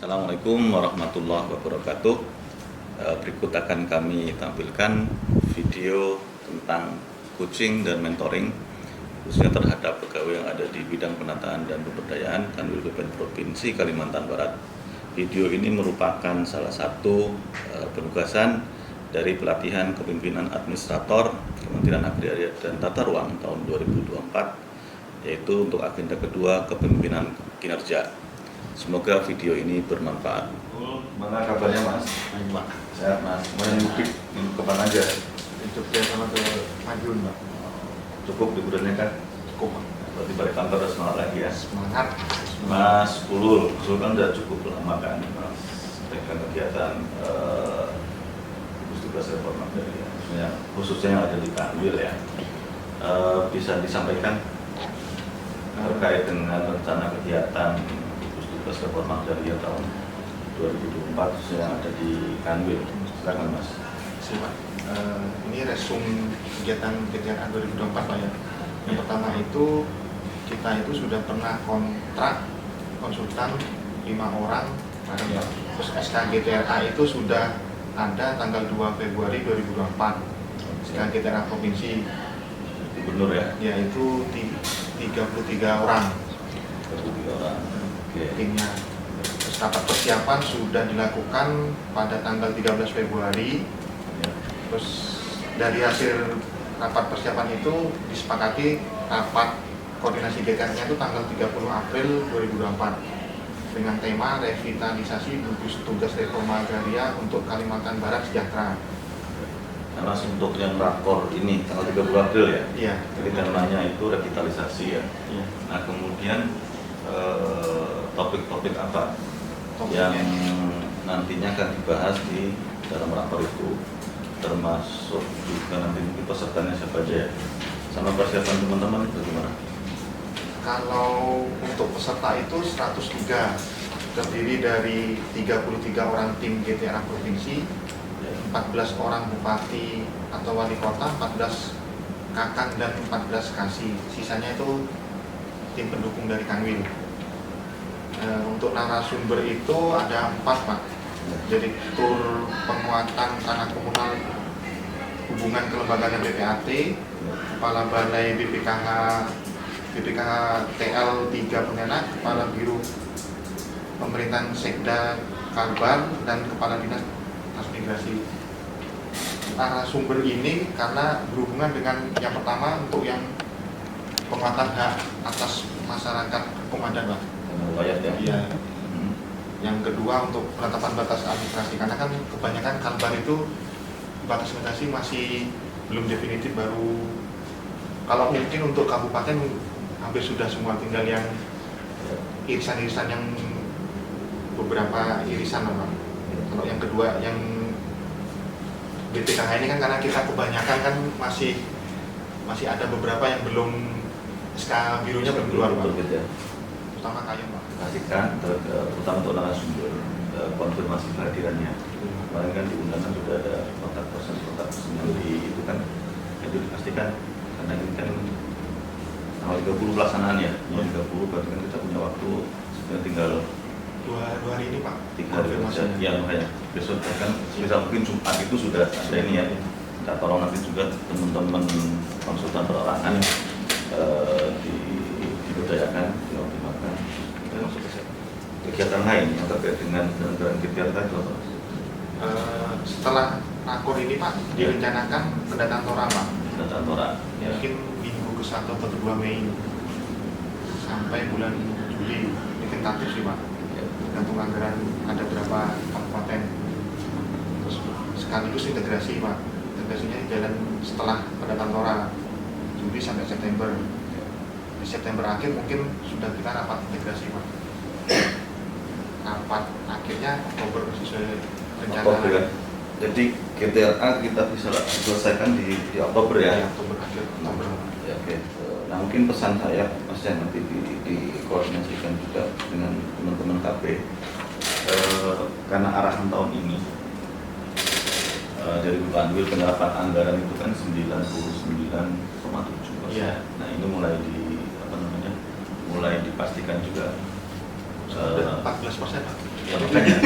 Assalamualaikum warahmatullahi wabarakatuh. Berikut akan kami tampilkan video tentang coaching dan mentoring khususnya terhadap pegawai yang ada di bidang penataan dan pemberdayaan Kanwil BPN Provinsi Kalimantan Barat. Video ini merupakan salah satu penugasan dari pelatihan kepemimpinan administrator Kementerian Agraria dan Tata Ruang tahun 2024, yaitu untuk agenda kedua kepemimpinan kinerja. Semoga video ini bermanfaat. Mana kabarnya Mas? Baik Pak. Sehat Mas. Mau yang mudik kemana aja? Jogja sama ke Madiun Pak. Cukup liburannya kan? Cukup Pak. Berarti balik kantor harus semangat lagi ya. Semangat. Mas Pulul kan udah cukup lama kan Mas dengan kegiatan gugus tugas reforma agraria, khususnya yang ada di Kanwil ya. Bisa disampaikan terkait dengan rencana kegiatan gugus reforma agraria tahun 2024 yang ada di Kanwil. Silakan Mas. Siap. Ini resum kegiatan KTRA 2024 Pak ya. Yang pertama itu kita itu sudah pernah kontrak konsultan 5 orang bareng Pak. Terus SK KTRA itu sudah ada tanggal 2 Februari 2024. SK KTRA Provinsi Gubernur ya? yaitu 33 orang. 33 orang. Oke. Timnya. Terus rapat persiapan sudah dilakukan pada tanggal 13 Februari. Ya. Terus dari hasil rapat persiapan itu disepakati rapat koordinasi GTR-nya itu tanggal 30 April 2024 dengan tema revitalisasi gugus tugas reforma agraria untuk Kalimantan Barat sejahtera. Nah, Mas, untuk yang rakor ini tanggal 30 April ya? Iya. Jadi temanya itu revitalisasi ya. Iya. Nah, kemudian topik-topik apa Topiknya. yang nantinya akan dibahas di dalam rakor itu, termasuk juga nanti mungkin pesertanya siapa aja ya, sama persiapan teman-teman itu gimana? Kalau untuk peserta itu 103, terdiri dari 33 orang tim GTRA Provinsi, 14 orang bupati atau wali kota, 14 kakang dan 14 kasih. Sisanya itu tim pendukung dari Kanwil. Untuk narasumber itu ada 4 Pak. Jadi tur penguatan tanah komunal hubungan kelembagaan BPAT, Kepala Balai BPKH TL 3 Pontianak, Kepala Biro Pemerintahan Sekda Kalbar, dan Kepala Dinas Transmigrasi. Narasumber ini karena berhubungan dengan yang pertama untuk yang penguatan hak atas masyarakat komandan Pak. Wilayah ya? Iya. Yang kedua untuk penetapan batas administrasi, karena kan kebanyakan Kalbar itu batas administrasi masih belum definitif, baru kalau mungkin untuk kabupaten hampir sudah semua, tinggal yang irisan-irisan yang beberapa irisan Pak. Kalau yang kedua yang BPKH ini kan karena kita kebanyakan kan masih ada beberapa yang belum SK birunya belum keluar Pak. Ya. Terutama kayu Pak. Pastikan terutama untuk narasumber konfirmasi kehadirannya. Kemarin kan di undangan sudah ada kontak person yang di itu kan itu dipastikan, karena ini kan tanggal 30 pelaksanaan ya. Tanggal 30 berarti kan kita punya waktu sebenarnya tinggal dua hari ini Pak. 3 hari saja. Ya makanya besok kan bisa mungkin Jumat itu sudah ada ini ya. Kita tolong nanti juga teman-teman konsultan perorangan diberdayakan, dioptimalkan. Kegiatan lain yang terkait dengan kegiatan tadi apa? Setelah rakor ini Pak, direncanakan pendataan Tora Pak. Pendataan Tora. Ya. Mungkin minggu ke-1 atau ke-2 Mei sampai bulan Juli, ini tentatif sih Pak. Ya. Tergantung anggaran ada berapa kabupaten. Terus sekaligus integrasi Pak. Integrasinya jalan setelah pendataan Tora, Juli sampai September. Di September akhir mungkin sudah kita rapat integrasi Pak. Rapat akhirnya Oktober sesuai rencana. Oktober ya. Jadi GTRA kita bisa selesaikan di Oktober ya. Ya, Oktober akhir Oktober. Ya, oke. Nah, mungkin pesan saya Mas yang nanti dikoordinasikan juga dengan teman-teman KB, karena arahan tahun ini dari Kanwil penyerapan anggaran itu kan 99,7%. Iya. Nah, ini mulai dipastikan juga 14 15%, Pak. Ya makanya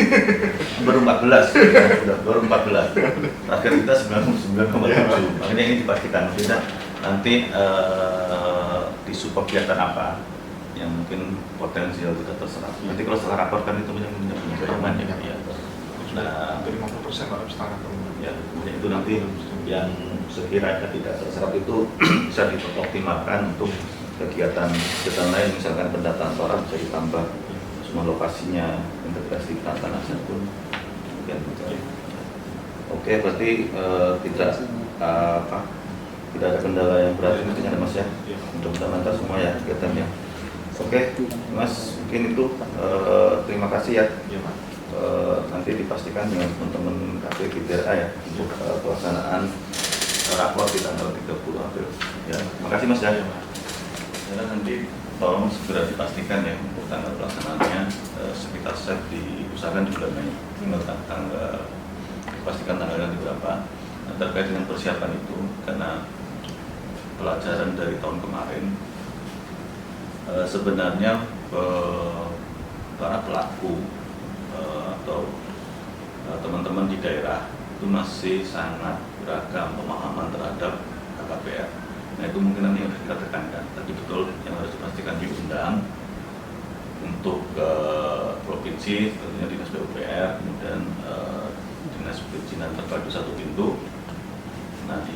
baru 14, ya, baru 14. Target kita 99,7. Makanya ini dipastikan kita nanti disupport kegiatan apa yang mungkin potensial tidak terserap. Nanti kalau setelah rapor kan itu punya pedoman ya. Ya. Nah, Dari 50% Pak, setara ya, itu nanti yang sekiranya tidak terserap itu bisa dioptimalkan untuk kegiatan lain, misalkan pendataan orang bisa ditambah, semua lokasinya, integrasi tanah pun mungkin. Oke, berarti tidak ada kendala yang berat intinya Mas ya. Mudah-mudahan lancar semua ya kegiatannya. Oke, Mas, mungkin itu terima kasih ya. Iya, Pak. Nanti dipastikan dengan teman-teman KPPDRA ya untuk pelaksanaan rapor di tanggal 30 April. Ya, terima kasih Mas ya. Ya, nanti tolong segera dipastikan ya untuk tanggal pelaksanaannya, sekitar set diusahakan di bulan Mei. Tinggal tanggal pastikan tanggalnya di berapa. Nah, terkait dengan persiapan itu, karena pelajaran dari tahun kemarin, sebenarnya para pelaku atau teman-teman di daerah itu masih sangat beragam pemahaman terhadap KKPR. Nah, itu mungkin nanti yang harus kita tekankan. Tadi betul yang harus dipastikan diundang untuk provinsi, tentunya Dinas PUPR, kemudian Dinas Perizinan Terpadu Satu Pintu. Nah,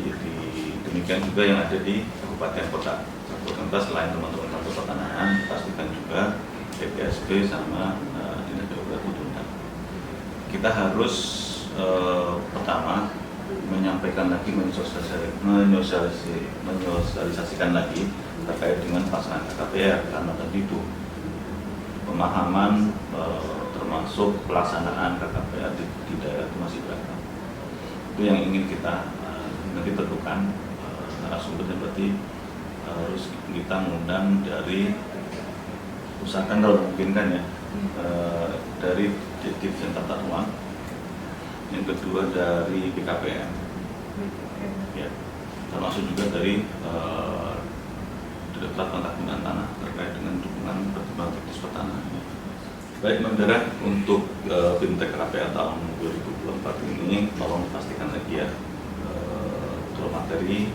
demikian juga yang ada di kabupaten kota. Kabupaten selain teman-teman kantor pertanahan, pastikan juga PPSB sama Dinas PUPR diundang. Kita harus pertama menyampaikan lagi, menyosialisasikan lagi terkait dengan pelaksanaan KKPR, karena tadi itu pemahaman termasuk pelaksanaan KKPR di daerah itu masih beragam. Itu yang ingin kita nanti tentukan narasumbernya, berarti harus kita mengundang dari, usahakan kalau memungkinkan ya, dari Dirjen Tata Ruang, yang kedua dari BKPM, ya, termasuk juga dari Direktorat Pengelolaan Tanah terkait dengan dukungan pertimbangan teknis pertanahan. Baik, Mandara, untuk Bimtek KKPR tahun 2024 ini tolong dipastikan lagi ya betul materi.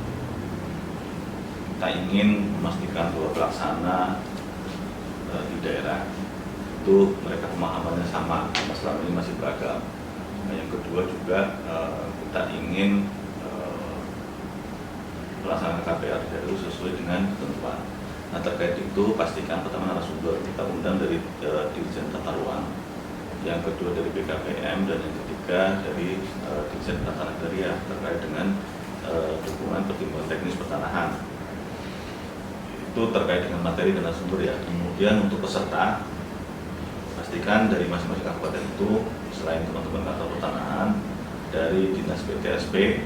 Kita ingin memastikan bahwa pelaksana di daerah itu mereka pemahamannya sama, selama ini masih beragam. Nah, yang kedua juga kita ingin pelaksanaan KPR itu sesuai dengan ketentuan. Nah, terkait itu pastikan pertama narasumber kita undang dari Dirjen Tata Ruang, yang kedua dari BKPM, dan yang ketiga dari Dirjen Tata Nagaria terkait dengan dukungan pertimbangan teknis pertanahan. Itu terkait dengan materi dan narasumber ya. Kemudian untuk peserta, pastikan dari masing-masing kabupaten itu selain teman-teman kantor pertanahan, dari Dinas PTSP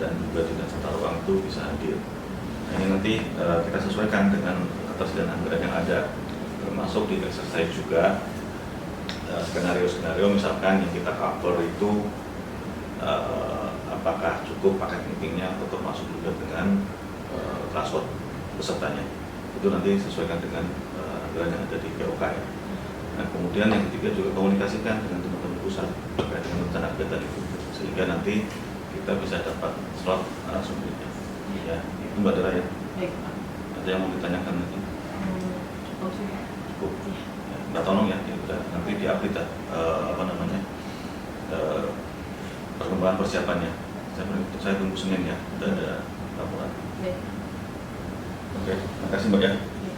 dan juga Dinas Tata Ruang itu bisa hadir. Nah, ini nanti kita sesuaikan dengan ketersediaan anggaran yang ada, termasuk di exercise juga skenario-skenario misalkan yang kita cover itu apakah cukup paket meetingnya atau termasuk juga dengan transport pesertanya. Itu nanti sesuaikan dengan anggaran yang ada di POK ya. Nah, kemudian yang ketiga juga komunikasikan dengan teman-teman pusat terkait dengan rencana kegiatan itu, sehingga nanti kita bisa dapat slot narasumbernya. Ya, itu Mbak Dara ya. Baik. Ada yang mau ditanyakan lagi? Cukup sih. Cukup. Ya, Mbak tolong ya, nanti diupdate perkembangan persiapannya. Saya tunggu Senin ya, sudah ada laporan. Baik. Oke, terima kasih Mbak ya. Baik.